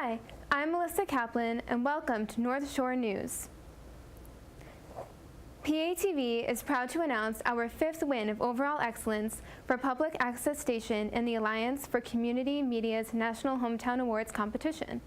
Hi, I'm Melissa Kaplan, and welcome to North Shore News. PATV is proud to announce our 5th win of overall excellence for public access station in the Alliance for Community Media's National Hometown Awards competition.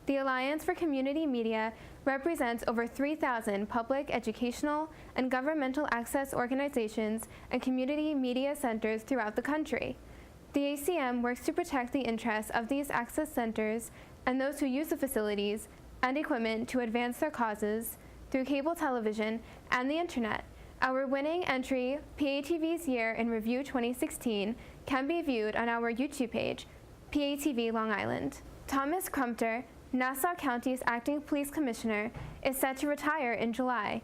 The Alliance for Community Media represents over 3,000 public, educational, and governmental access organizations and community media centers throughout the country. The ACM works to protect the interests of these access centers and those who use the facilities and equipment to advance their causes through cable television and the internet. Our winning entry, PATV's Year in Review 2016, can be viewed on our YouTube page, PATV Long Island. Thomas Crumpter, Nassau County's acting police commissioner, is set to retire in July.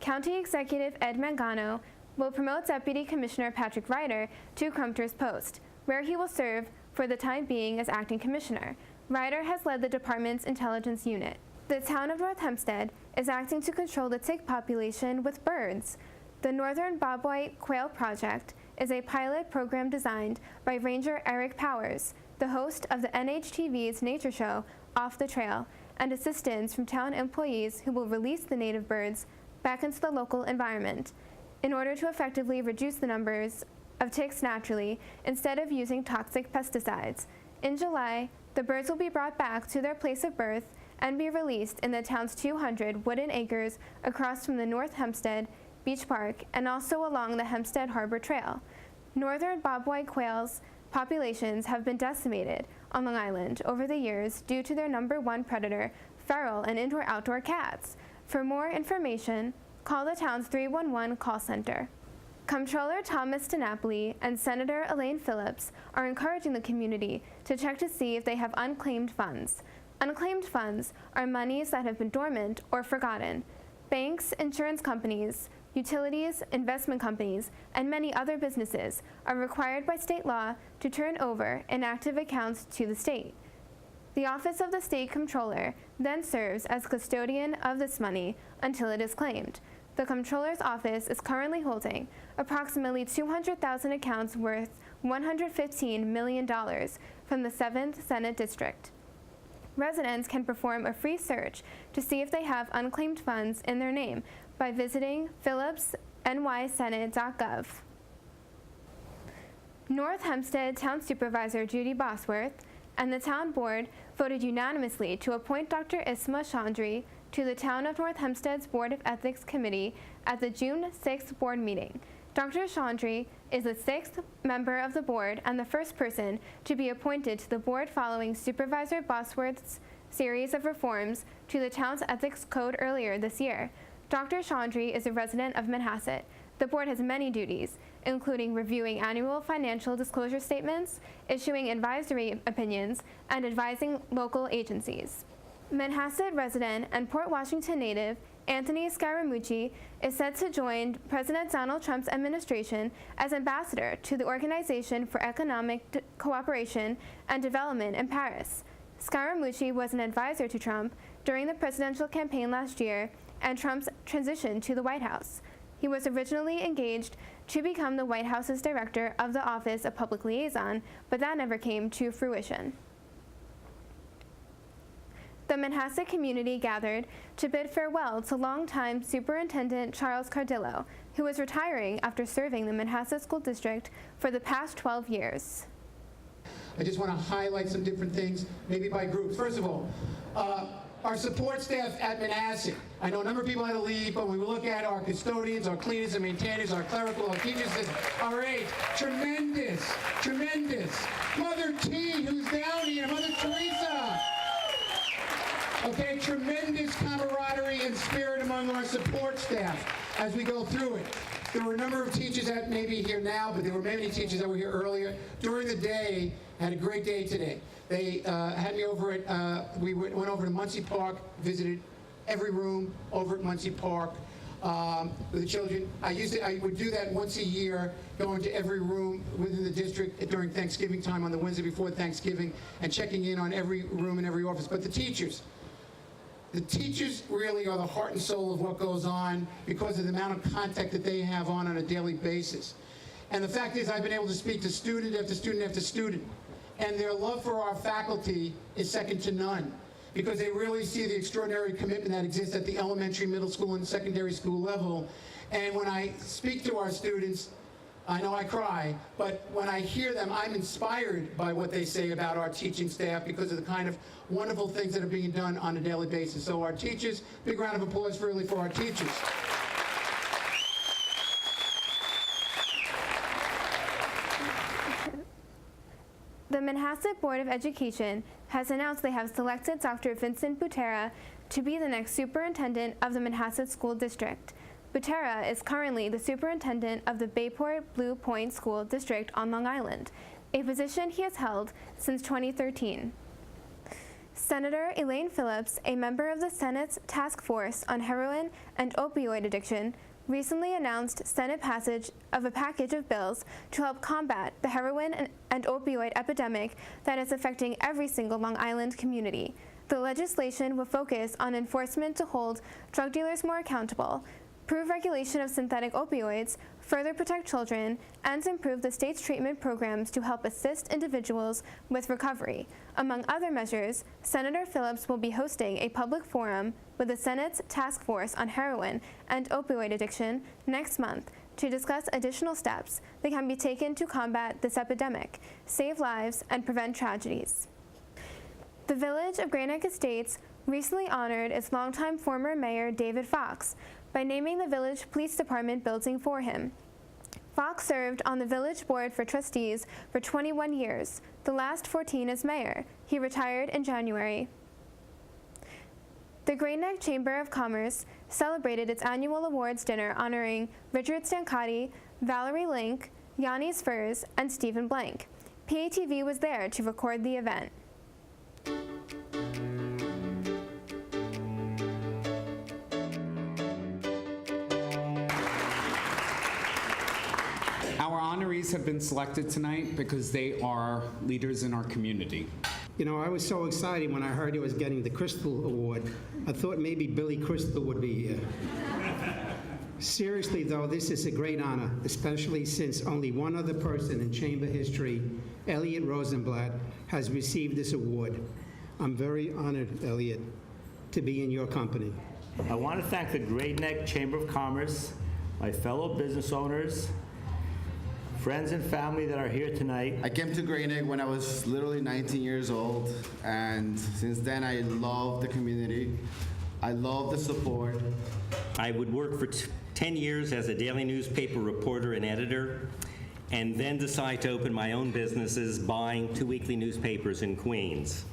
County Executive Ed Mangano will promote Deputy Commissioner Patrick Ryder to Crumpter's post, where he will serve for the time being as acting commissioner. Ryder has led the department's intelligence unit. The town of North Hempstead is acting to control the tick population with birds. The Northern Bobwhite Quail Project is a pilot program designed by Ranger Eric Powers, the host of the NHTV's nature show Off the Trail, and assistance from town employees who will release the native birds back into the local environment in order to effectively reduce the numbers of ticks naturally instead of using toxic pesticides. In July, the birds will be brought back to their place of birth and be released in the town's 200 wooden acres across from the North Hempstead Beach Park and also along the Hempstead Harbor Trail. Northern bobwhite quails populations have been decimated on Long Island over the years due to their #1 predator, feral and indoor-outdoor cats. For more information, call the town's 311 call center. Comptroller Thomas DiNapoli and Senator Elaine Phillips are encouraging the community to check to see if they have unclaimed funds. Unclaimed funds are monies that have been dormant or forgotten. Banks, insurance companies, utilities, investment companies, and many other businesses are required by state law to turn over inactive accounts to the state. The Office of the State Comptroller then serves as custodian of this money until it is claimed. The Comptroller's Office is currently holding approximately 200,000 accounts worth $115 million from the 7th Senate District. Residents can perform a free search to see if they have unclaimed funds in their name by visiting phillipsnysenate.gov. North Hempstead Town Supervisor Judy Bosworth and the Town Board voted unanimously to appoint Dr. Isma Chandri to the Town of North Hempstead's Board of Ethics Committee at the June 6th board meeting. Dr. Chandri is the 6th member of the board and the first person to be appointed to the board following Supervisor Bosworth's series of reforms to the town's ethics code earlier this year. Dr. Chandri is a resident of Manhasset. The board has many duties, including reviewing annual financial disclosure statements, issuing advisory opinions, and advising local agencies. Manhasset resident and Port Washington native Anthony Scaramucci is set to join President Donald Trump's administration as ambassador to the Organization for Economic Cooperation and Development in Paris. Scaramucci was an advisor to Trump during the presidential campaign last year and Trump's transition to the White House. He was originally engaged to become the White House's director of the Office of Public Liaison, but that never came to fruition. The Manhasset community gathered to bid farewell to longtime Superintendent Charles Cardillo, who is retiring after serving the Manhasset School District for the past 12 years. I just want to highlight some different things, maybe by groups. First of all, our support staff at Manhasset. I know a number of people had to leave, but when we look at our custodians, our cleaners and maintainers, our clerical, our teachers, our aides, tremendous, tremendous. Mother T, who's down here, Mother Teresa. Okay, tremendous camaraderie and spirit among our support staff as we go through it. There were a number of teachers that may be here now, but there were many teachers that were here earlier. During the day, I had a great day today. They had me over at, we went over to Muncie Park, visited every room over at Muncie Park with the children. I would do that once a year, going to every room within the district during Thanksgiving time on the Wednesday before Thanksgiving and checking in on every room in every office. But the teachers really are the heart and soul of what goes on because of the amount of contact that they have on a daily basis. And the fact is, I've been able to speak to student after student after student and their love for our faculty is second to none, because they really see the extraordinary commitment that exists at the elementary, middle school, and secondary school level. And when I speak to our students, I know I cry, but when I hear them, I'm inspired by what they say about our teaching staff because of the kind of wonderful things that are being done on a daily basis. So our teachers, big round of applause really for our teachers. The Manhasset Board of Education has announced they have selected Dr. Vincent Butera to be the next superintendent of the Manhasset School District. Butera is currently the superintendent of the Bayport Blue Point School District on Long Island, a position he has held since 2013. Senator Elaine Phillips, a member of the Senate's Task Force on Heroin and Opioid Addiction, recently announced Senate passage of a package of bills to help combat the heroin and opioid epidemic that is affecting every single Long Island community. The legislation will focus on enforcement to hold drug dealers more accountable, improve regulation of synthetic opioids, further protect children, and improve the state's treatment programs to help assist individuals with recovery. Among other measures, Senator Phillips will be hosting a public forum with the Senate's Task Force on Heroin and Opioid Addiction next month to discuss additional steps that can be taken to combat this epidemic, save lives, and prevent tragedies. The Village of Great Neck Estates recently honored its longtime former mayor, David Fox, by naming the Village Police Department building for him. Fox served on the Village Board for Trustees for 21 years, the last 14 as mayor. He retired in January. The Great Neck Chamber of Commerce celebrated its annual awards dinner honoring Richard Stancotti, Valerie Link, Yannis Furs, and Stephen Blank. PATV was there to record the event. Our honorees have been selected tonight because they are leaders in our community. You know, I was so excited when I heard he was getting the Crystal Award. I thought maybe Billy Crystal would be here. Seriously, though, this is a great honor, especially since only one other person in chamber history, Elliot Rosenblatt, has received this award. I'm very honored, Elliot, to be in your company. I want to thank the Great Neck Chamber of Commerce, my fellow business owners, friends and family that are here tonight. I came to Great Neck when I was literally 19 years old, and since then I love the community. I love the support. I would work for 10 years as a daily newspaper reporter and editor, and then decide to open my own businesses, buying 2 weekly newspapers in Queens.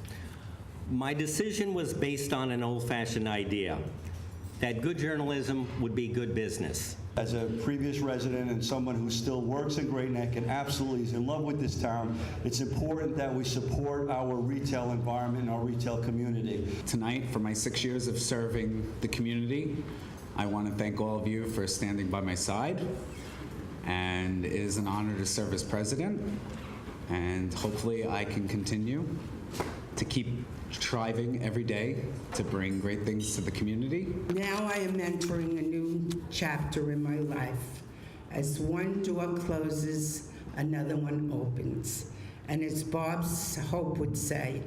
My decision was based on an old-fashioned idea that good journalism would be good business. As a previous resident and someone who still works in Great Neck and absolutely is in love with this town, it's important that we support our retail environment and our retail community. Tonight, for my 6 years of serving the community, I want to thank all of you for standing by my side. And it is an honor to serve as president. And hopefully I can continue to keep striving every day to bring great things to the community. Now I am entering a new chapter in my life. As one door closes, another one opens. And as Bob's Hope would say,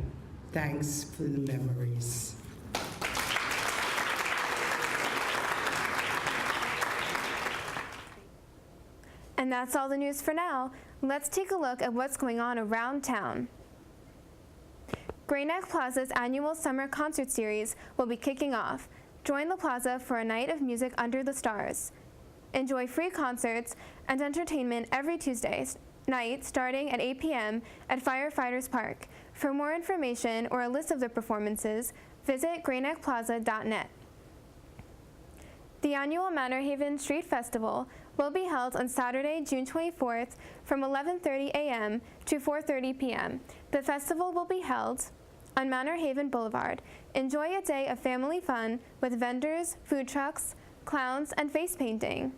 thanks for the memories. And that's all the news for now. Let's take a look at what's going on around town. Great Neck Plaza's annual summer concert series will be kicking off. Join the plaza for a night of music under the stars. Enjoy free concerts and entertainment every Tuesday night starting at 8 p.m. at Firefighters Park. For more information or a list of the performances, visit greatneckplaza.net. The annual Manor Haven Street Festival will be held on Saturday, June 24th from 11:30 a.m. to 4:30 p.m. The festival will be held on Manor Haven Boulevard. Enjoy a day of family fun with vendors, food trucks, clowns, and face painting.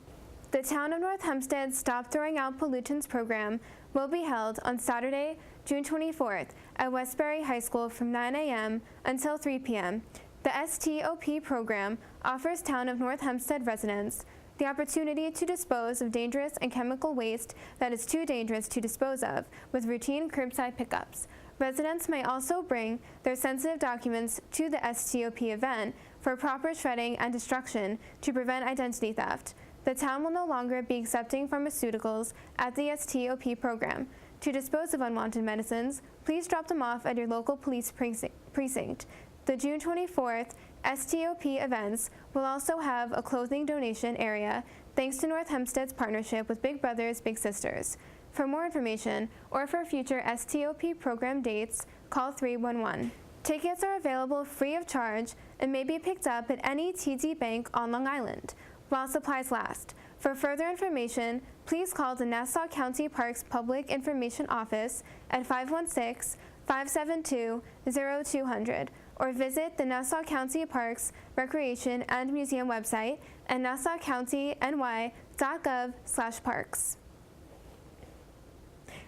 The Town of North Hempstead Stop Throwing Out Pollutants program will be held on Saturday, June 24th at Westbury High School from 9 a.m. until 3 p.m. The STOP program offers Town of North Hempstead residents the opportunity to dispose of dangerous and chemical waste that is too dangerous to dispose of with routine curbside pickups. Residents may also bring their sensitive documents to the STOP event for proper shredding and destruction to prevent identity theft. The town will no longer be accepting pharmaceuticals at the STOP program. To dispose of unwanted medicines, please drop them off at your local police precinct. The June 24th STOP events will also have a clothing donation area thanks to North Hempstead's partnership with Big Brothers Big Sisters. For more information or for future STOP program dates, call 311. Tickets are available free of charge and may be picked up at any TD Bank on Long Island while supplies last. For further information, please call the Nassau County Parks Public Information Office at 516-572-0200 or visit the Nassau County Parks, Recreation, and Museum website at nassaucountyny.gov/parks.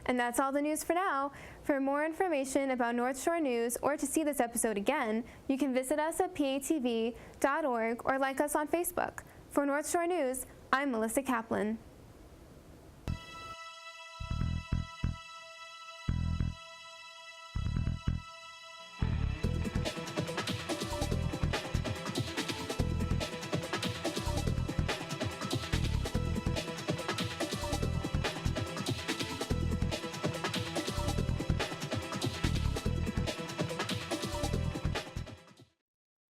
And that's all the news for now. For more information about North Shore News or to see this episode again, you can visit us at patv.org or like us on Facebook. For North Shore News, I'm Melissa Kaplan.